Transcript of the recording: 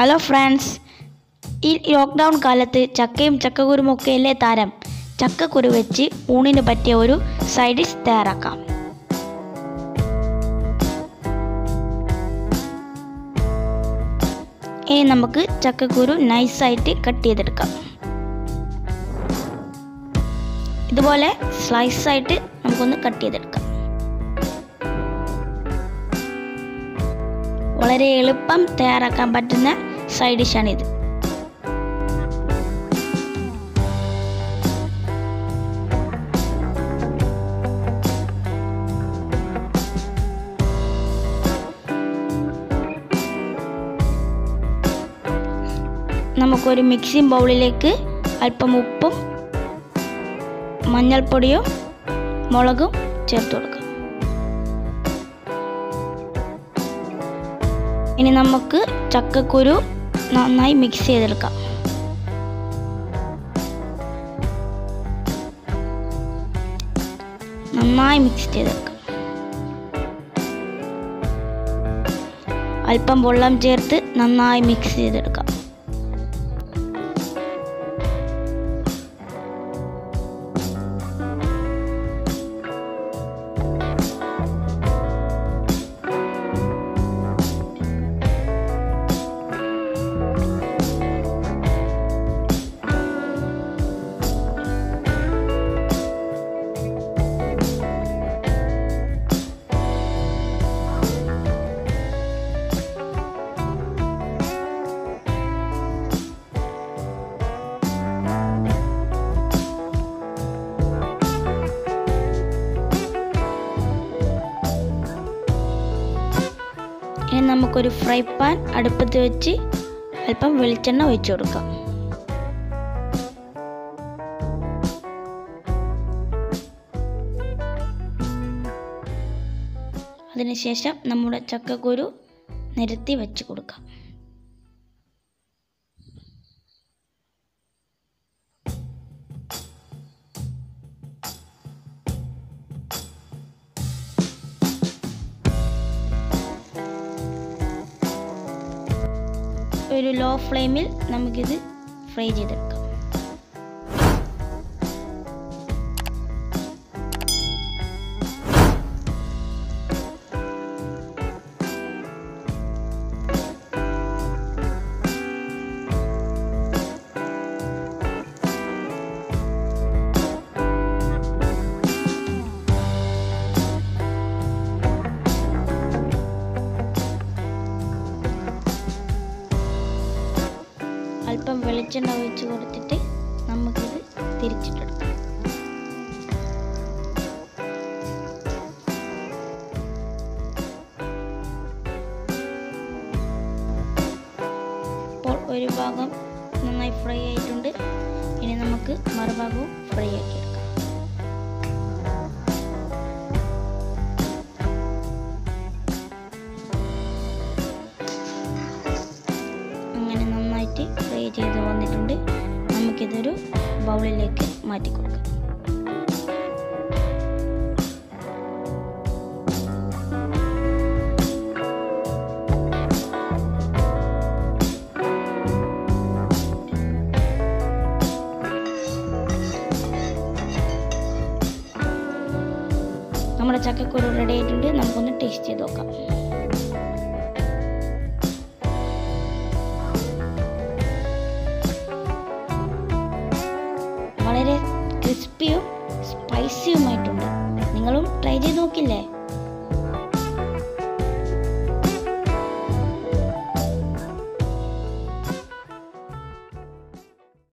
Hello friends, ഈ lockdown കാലത്ത് ചക്കയും ചക്കക്കുരുമൊക്കെയല്ലേ താരം. ചക്കക്കുരു വെച്ച് ഊണിന് പറ്റിയ ഒരു സൈഡ് ഡിഷ് തയ്യാറാക്കാം. ഇനി നമുക്ക് ചക്കക്കുരു നൈസായിട്ട് കട്ട് ചെയ്തെടുക്കാം. ഇതുപോലെ സ്ലൈസായിട്ട് നമുക്കൊന്ന് കട്ട് ചെയ്തെടുക്കാം. വളരെ എളുപ്പം തയ്യാറാക്കാൻ പറ്റുന്ന സൈഡ് ഡിഷാണിത്. നമുക്കൊരു മിക്സിംഗ് ബൗളിലേക്ക് അല്പം ഉപ്പും മഞ്ഞൾപ്പൊടിയും മുളകും ചേർത്ത് കൊടുക്കാം. ഇനി നമുക്ക് ചക്കക്കുരു നന്നായി മിക്സ് ചെയ്തെടുക്കാം. നന്നായി മിക്സ് ചെയ്തെടുക്കാം. അല്പം വെള്ളം ചേർത്ത് നന്നായി മിക്സ് ചെയ്തെടുക്കാം. ഇനി നമുക്കൊരു ഫ്രൈ പാൻ അടുപ്പത്ത് വെച്ച് അല്പം വെളിച്ചെണ്ണ ഒഴിച്ചു കൊടുക്കാം. അതിനുശേഷം നമ്മുടെ ചക്കക്കുരു നിരത്തി വെച്ച് കൊടുക്കാം. ഒരു ലോ ഫ്ലെയിമിൽ നമുക്കിത് ഫ്രൈ ചെയ്തെടുക്കാം. അല്പം വെളിച്ചെണ്ണ ഒഴിച്ച് കൊടുത്തിട്ട് നമുക്കിത് തിരിച്ചിട്ടെടുക്കാം. ഇപ്പോൾ ഒരു ഭാഗം നന്നായി ഫ്രൈ ആയിട്ടുണ്ട്. ഇനി നമുക്ക് മറുഭാഗവും ഫ്രൈ ആക്കി എടുക്കാം. അങ്ങനെ നന്നായിട്ട് ഫ്രൈ ചെയ്ത് വന്നിട്ടുണ്ട്. നമുക്കിതൊരു ബൗളിലേക്ക് മാറ്റി കൊടുക്കാം. നമ്മുടെ ചക്കക്കുരു റെഡി ആയിട്ടുണ്ട്. നമുക്കൊന്ന് ടേസ്റ്റ് ചെയ്ത് നോക്കാം. വളരെ ക്രിസ്പിയും സ്പൈസിയുമായിട്ടുണ്ട്. നിങ്ങളും ട്രൈ ചെയ്ത് നോക്കില്ലേ?